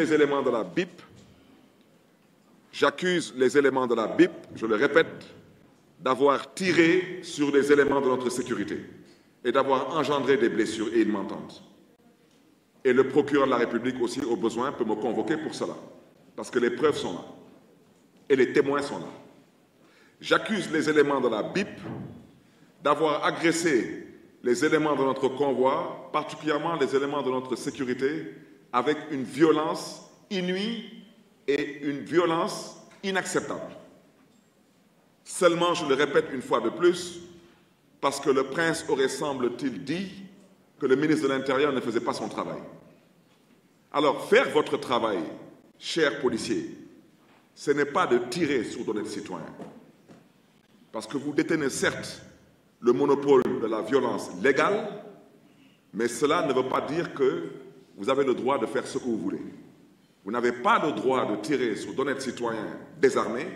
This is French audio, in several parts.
les éléments de la BIP, j'accuse les éléments de la BIP, je le répète, d'avoir tiré sur les éléments de notre sécurité et d'avoir engendré des blessures, et ils m'entendent. Et le procureur de la République aussi, au besoin, peut me convoquer pour cela, parce que les preuves sont là et les témoins sont là. J'accuse les éléments de la BIP d'avoir agressé les éléments de notre convoi, particulièrement les éléments de notre sécurité, avec une violence inouïe et une violence inacceptable. Seulement, je le répète une fois de plus, parce que le prince aurait, semble-t-il, dit que le ministre de l'Intérieur ne faisait pas son travail. Alors, faire votre travail, chers policiers, ce n'est pas de tirer sur d'honnêtes citoyens. Parce que vous détenez certes le monopole de la violence légale, mais cela ne veut pas dire que vous avez le droit de faire ce que vous voulez. Vous n'avez pas le droit de tirer sur d'honnêtes citoyens désarmés.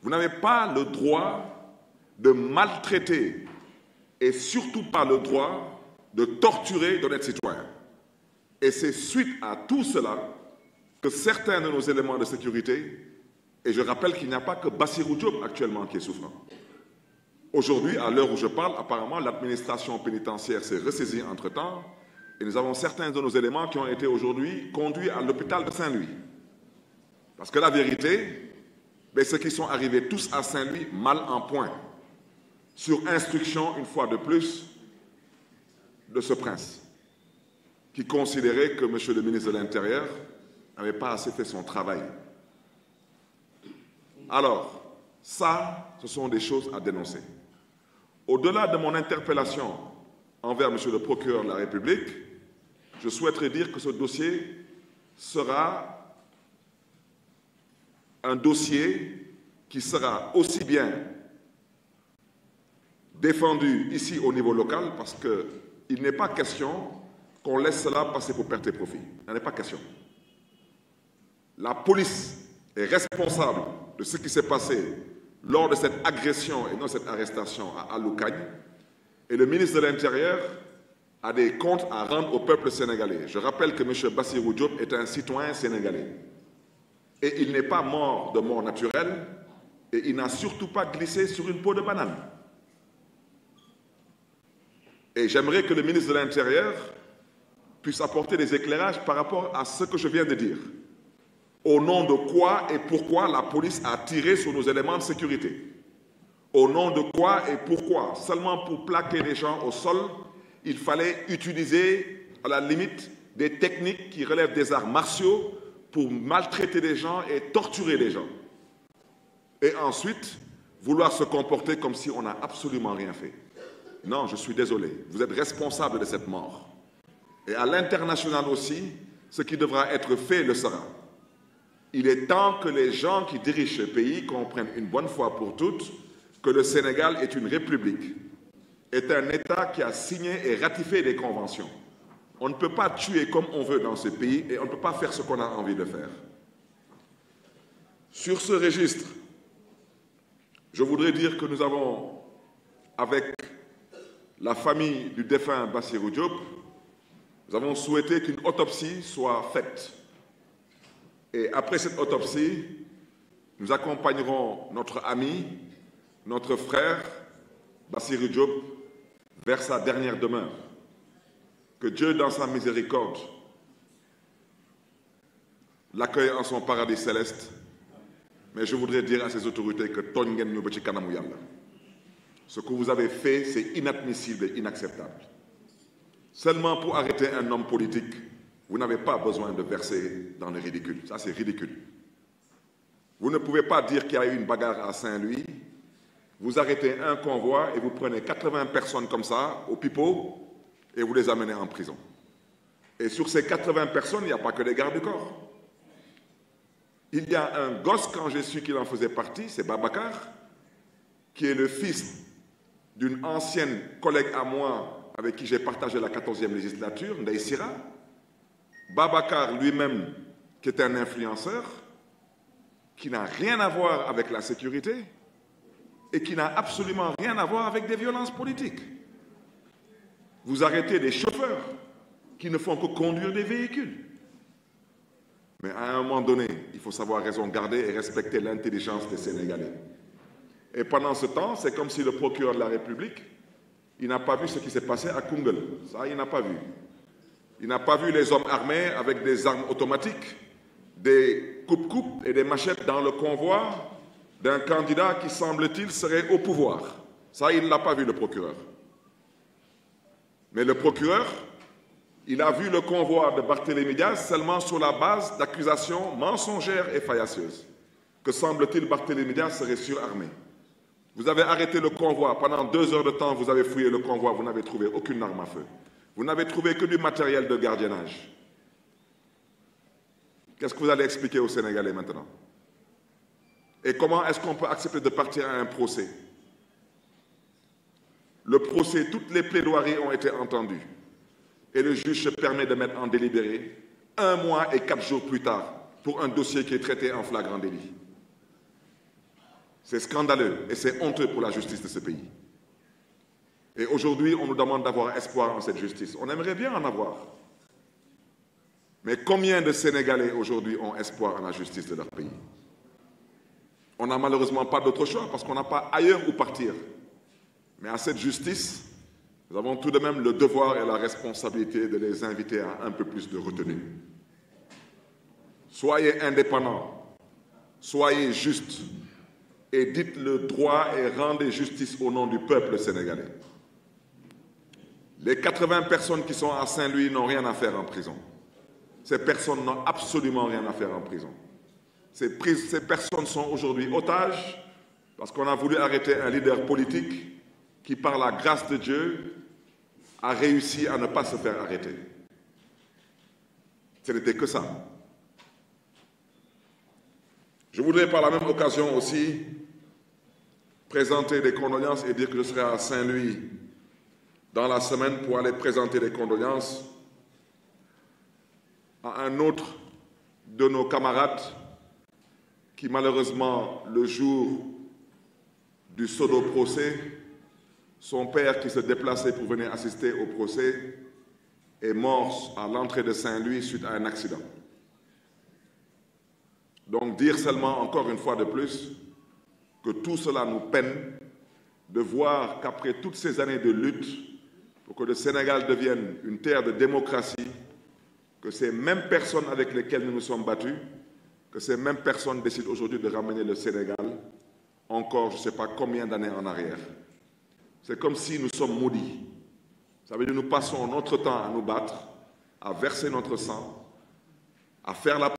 Vous n'avez pas le droit de maltraiter et surtout pas le droit de torturer d'honnêtes citoyens. Et c'est suite à tout cela que certains de nos éléments de sécurité, et je rappelle qu'il n'y a pas que Bassirou Diop actuellement qui est souffrant. Aujourd'hui, à l'heure où je parle, apparemment, l'administration pénitentiaire s'est ressaisie entre-temps et nous avons certains de nos éléments qui ont été aujourd'hui conduits à l'hôpital de Saint-Louis. Parce que la vérité, c'est qu'ils sont arrivés tous à Saint-Louis mal en point, sur instruction, une fois de plus, de ce prince, qui considérait que M. le ministre de l'Intérieur n'avait pas assez fait son travail. Alors, ça, ce sont des choses à dénoncer. Au-delà de mon interpellation envers M. le procureur de la République, je souhaiterais dire que ce dossier sera un dossier qui sera aussi bien défendu ici au niveau local, parce qu'il n'est pas question qu'on laisse cela passer pour perte et profit. Il n'en est pas question. La police est responsable de ce qui s'est passé lors de cette agression et non cette arrestation à Aloukagne. Et le ministre de l'Intérieur a des comptes à rendre au peuple sénégalais. Je rappelle que M. Bassirou Diop est un citoyen sénégalais. Et il n'est pas mort de mort naturelle et il n'a surtout pas glissé sur une peau de banane. Et j'aimerais que le ministre de l'Intérieur puisse apporter des éclairages par rapport à ce que je viens de dire. Au nom de quoi et pourquoi la police a tiré sur nos éléments de sécurité? Au nom de quoi et pourquoi? Seulement pour plaquer les gens au sol, il fallait utiliser, à la limite, des techniques qui relèvent des arts martiaux pour maltraiter les gens et torturer les gens. Et ensuite, vouloir se comporter comme si on n'a absolument rien fait. Non, je suis désolé. Vous êtes responsable de cette mort. Et à l'international aussi, ce qui devra être fait le sera. Il est temps que les gens qui dirigent ce pays comprennent une bonne fois pour toutes que le Sénégal est une république, est un État qui a signé et ratifié des conventions. On ne peut pas tuer comme on veut dans ce pays et on ne peut pas faire ce qu'on a envie de faire. Sur ce registre, je voudrais dire que nous avons, avec la famille du défunt Bassirou Diop, nous avons souhaité qu'une autopsie soit faite. Et après cette autopsie, nous accompagnerons notre ami, notre frère, Bassirou Diop, vers sa dernière demeure. Que Dieu, dans sa miséricorde, l'accueille en son paradis céleste. Mais je voudrais dire à ces autorités que ce que vous avez fait, c'est inadmissible et inacceptable. Seulement pour arrêter un homme politique, vous n'avez pas besoin de verser dans le ridicule. Ça, c'est ridicule. Vous ne pouvez pas dire qu'il y a eu une bagarre à Saint-Louis, vous arrêtez un convoi et vous prenez 80 personnes comme ça, au pipeau, et vous les amenez en prison. Et sur ces 80 personnes, il n'y a pas que des gardes du corps. Il y a un gosse, quand j'ai su qu'il en faisait partie, c'est Babacar, qui est le fils d'une ancienne collègue à moi avec qui j'ai partagé la 14e législature, Ndeye Sira. Babacar lui-même, qui est un influenceur, qui n'a rien à voir avec la sécurité et qui n'a absolument rien à voir avec des violences politiques. Vous arrêtez des chauffeurs qui ne font que conduire des véhicules. Mais à un moment donné, il faut savoir raison garder et respecter l'intelligence des Sénégalais. Et pendant ce temps, c'est comme si le procureur de la République, il n'a pas vu ce qui s'est passé à Koungheul. Ça, il n'a pas vu. Il n'a pas vu les hommes armés avec des armes automatiques, des coupes-coupes et des machettes dans le convoi d'un candidat qui, semble-t-il, serait au pouvoir. Ça, il ne l'a pas vu, le procureur. Mais le procureur, il a vu le convoi de Barthélémy Diaz seulement sur la base d'accusations mensongères et faillacieuses. Que, semble-t-il, Barthélémy Diaz serait surarmé. Vous avez arrêté le convoi. Pendant 2 heures de temps, vous avez fouillé le convoi. Vous n'avez trouvé aucune arme à feu. Vous n'avez trouvé que du matériel de gardiennage. Qu'est-ce que vous allez expliquer aux Sénégalais maintenant? Et comment est-ce qu'on peut accepter de partir à un procès? Le procès, toutes les plaidoiries ont été entendues. Et le juge se permet de mettre en délibéré 1 mois et 4 jours plus tard pour un dossier qui est traité en flagrant délit. C'est scandaleux et c'est honteux pour la justice de ce pays. Et aujourd'hui, on nous demande d'avoir espoir en cette justice. On aimerait bien en avoir. Mais combien de Sénégalais aujourd'hui ont espoir en la justice de leur pays? On n'a malheureusement pas d'autre choix parce qu'on n'a pas ailleurs où partir. Mais à cette justice, nous avons tout de même le devoir et la responsabilité de les inviter à un peu plus de retenue. Soyez indépendants, soyez justes et dites le droit et rendez justice au nom du peuple sénégalais. Les 80 personnes qui sont à Saint-Louis n'ont rien à faire en prison. Ces personnes n'ont absolument rien à faire en prison. Ces personnes sont aujourd'hui otages parce qu'on a voulu arrêter un leader politique qui, par la grâce de Dieu, a réussi à ne pas se faire arrêter. Ce n'était que ça. Je voudrais par la même occasion aussi présenter des condoléances et dire que je serai à Saint-Louis dans la semaine pour aller présenter des condoléances à un autre de nos camarades qui, malheureusement, le jour du pseudo-procès, son père qui se déplaçait pour venir assister au procès est mort à l'entrée de Saint-Louis suite à un accident. Donc dire seulement, encore une fois de plus, que tout cela nous peine de voir qu'après toutes ces années de lutte pour que le Sénégal devienne une terre de démocratie, que ces mêmes personnes avec lesquelles nous nous sommes battus, que ces mêmes personnes décident aujourd'hui de ramener le Sénégal encore, je ne sais pas combien d'années en arrière. C'est comme si nous sommes maudits. Ça veut dire que nous passons notre temps à nous battre, à verser notre sang, à faire la